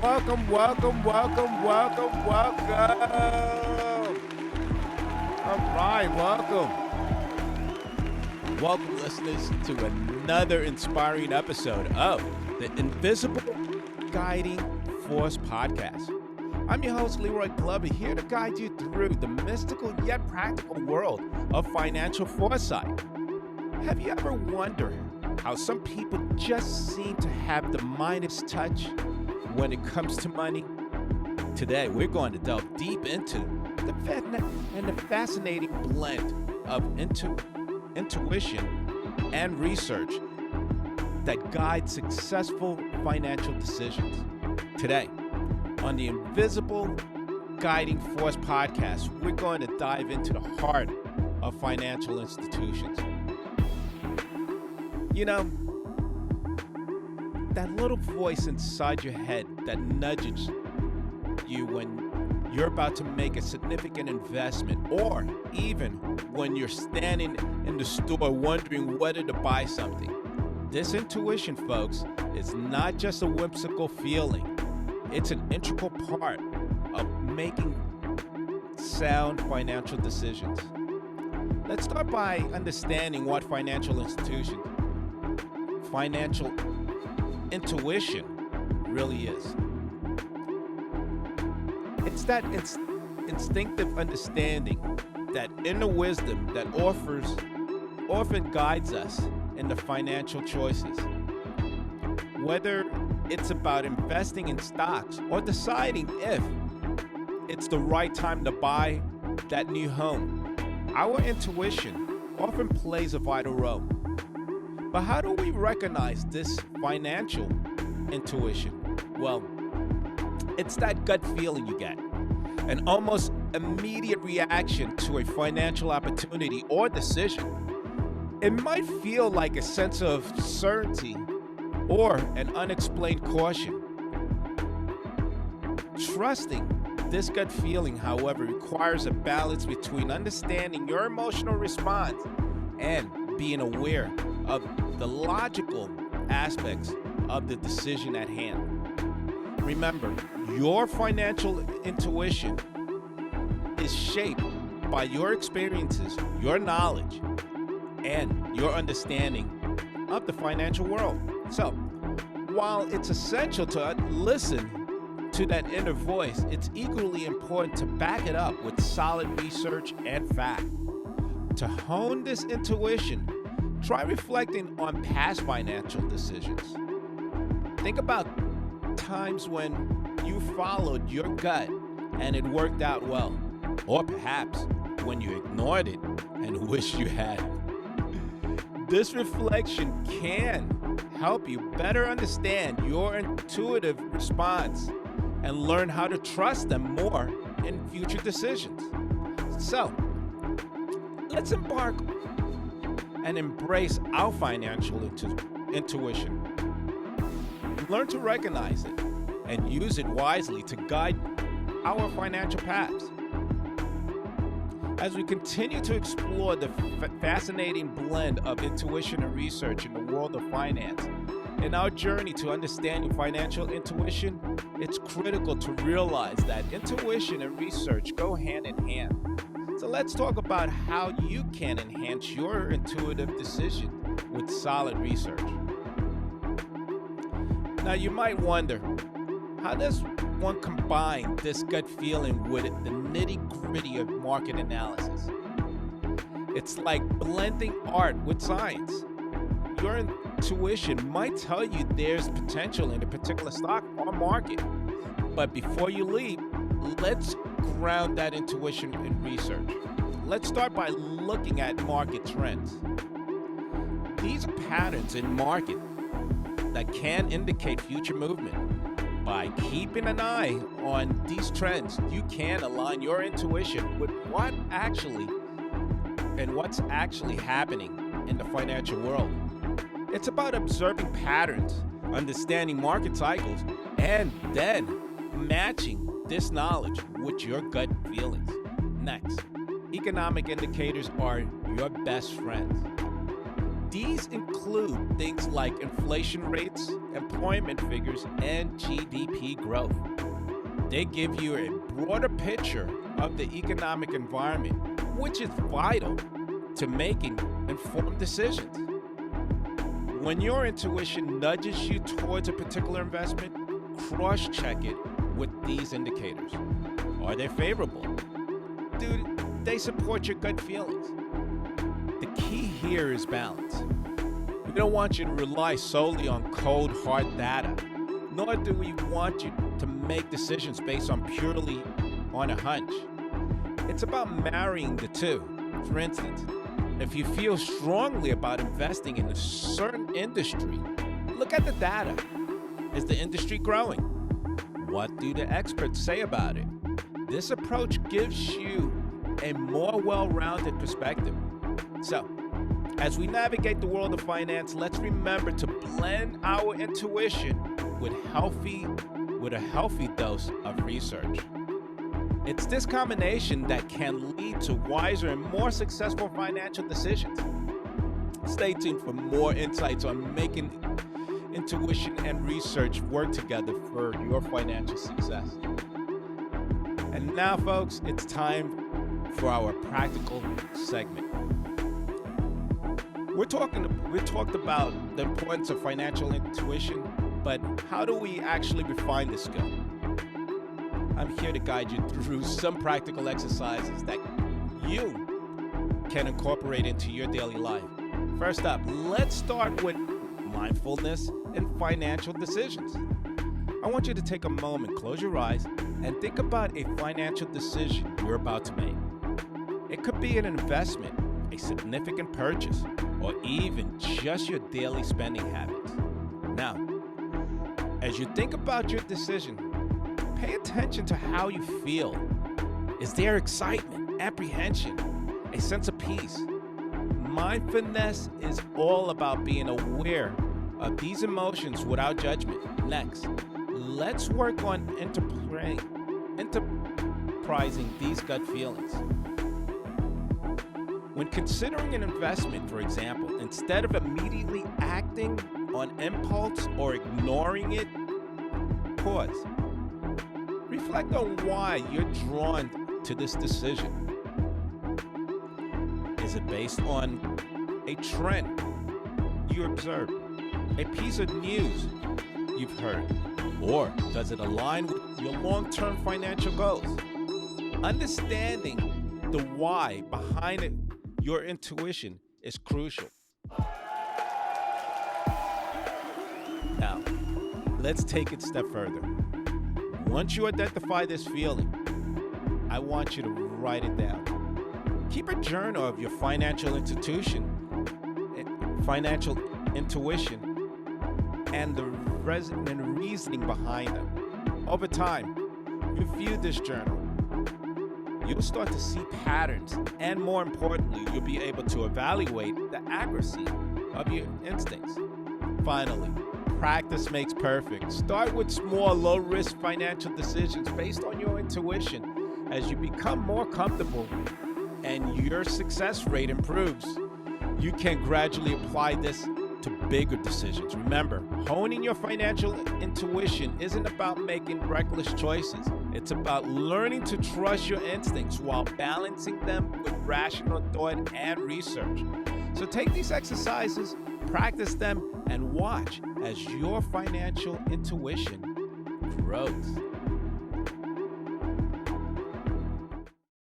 Welcome, welcome, welcome, welcome, welcome. All right, welcome. Welcome, listeners, to another inspiring episode of the Invisible Guiding Force Podcast. I'm your host, Leroy Glover, here to guide you through the mystical yet practical world of financial foresight. Have you ever wondered how some people just seem to have the Midas touch when it comes to money? Today, we're going to delve deep into the fascinating blend of intuition and research that guides successful financial decisions. Today, on the Invisible Guiding Force Podcast, we're going to dive into the heart of financial institutions. You know, that little voice inside your head that nudges you when you're about to make a significant investment, or even when you're standing in the store wondering whether to buy something. This intuition, folks, is not just a whimsical feeling. It's an integral part of making sound financial decisions. Let's start by understanding what financial intuition really is. It's that instinctive understanding, that inner wisdom that often guides us in the financial choices. Whether it's about investing in stocks or deciding if it's the right time to buy that new home, our intuition often plays a vital role. But how do we recognize this financial intuition? Well, it's that gut feeling you get, an almost immediate reaction to a financial opportunity or decision. It might feel like a sense of certainty or an unexplained caution. Trusting this gut feeling, however, requires a balance between understanding your emotional response and being aware of the logical aspects of the decision at hand. Remember, your financial intuition is shaped by your experiences, your knowledge, and your understanding of the financial world. So, while it's essential to listen to that inner voice, it's equally important to back it up with solid research and fact. To hone this intuition, try reflecting on past financial decisions. Think about times when you followed your gut and it worked out well, or perhaps when you ignored it and wished you had. This reflection can help you better understand your intuitive response and learn how to trust them more in future decisions. So, let's embark and embrace our financial intuition. Learn to recognize it and use it wisely to guide our financial paths. As we continue to explore the fascinating blend of intuition and research in the world of finance, in our journey to understanding financial intuition, it's critical to realize that intuition and research go hand in hand. So let's talk about how you can enhance your intuitive decision with solid research. Now, you might wonder, how does one combine this gut feeling with the nitty-gritty of market analysis? It's like blending art with science. Your intuition might tell you there's potential in a particular stock or market. But before you leap, let's ground that intuition in research. Let's start by looking at market trends. These are patterns in market that can indicate future movement. By keeping an eye on these trends, you can align your intuition with what's actually happening in the financial world. It's about observing patterns, understanding market cycles, and then matching this knowledge with your gut feelings. Next, economic indicators are your best friends. These include things like inflation rates, employment figures, and GDP growth. They give you a broader picture of the economic environment, which is vital to making informed decisions. When your intuition nudges you towards a particular investment, cross-check it with these indicators. Are they favorable? Do they support your gut feelings? The key here is balance. We don't want you to rely solely on cold, hard data, nor do we want you to make decisions based on purely on a hunch. It's about marrying the two. For instance, if you feel strongly about investing in a certain industry, look at the data. Is the industry growing? What do the experts say about it? This approach gives you a more well-rounded perspective. So, as we navigate the world of finance, let's remember to blend our intuition with a healthy dose of research. It's this combination that can lead to wiser and more successful financial decisions. Stay tuned for more insights on making intuition and research work together for your financial success. And now, folks, it's time for our practical segment. We talked about the importance of financial intuition, but how do we actually refine this skill? I'm here to guide you through some practical exercises that you can incorporate into your daily life. First up, let's start with mindfulness and financial decisions. I want you to take a moment, close your eyes, and think about a financial decision you're about to make. It could be an investment, a significant purchase, or even just your daily spending habits. Now, as you think about your decision, pay attention to how you feel. Is there excitement, apprehension, a sense of peace? Mindfulness is all about being aware of these emotions without judgment. Next, let's work on enterprising these gut feelings. When considering an investment, for example, instead of immediately acting on impulse or ignoring it, pause. Reflect on why you're drawn to this decision. Is it based on a trend you observed, a piece of news you've heard, or does it align with your long-term financial goals? Understanding the why behind it, your intuition, is crucial. Now, let's take it a step further. Once you identify this feeling, I want you to write it down. Keep a journal of your financial intuition, and the reasoning behind them. Over time, review this journal. You'll start to see patterns, and more importantly, you'll be able to evaluate the accuracy of your instincts. Finally, practice makes perfect. Start with small, low-risk financial decisions based on your intuition. As you become more comfortable and your success rate improves, you can gradually apply this to bigger decisions. Remember, honing your financial intuition isn't about making reckless choices. It's about learning to trust your instincts while balancing them with rational thought and research. So take these exercises, practice them, and watch as your financial intuition grows.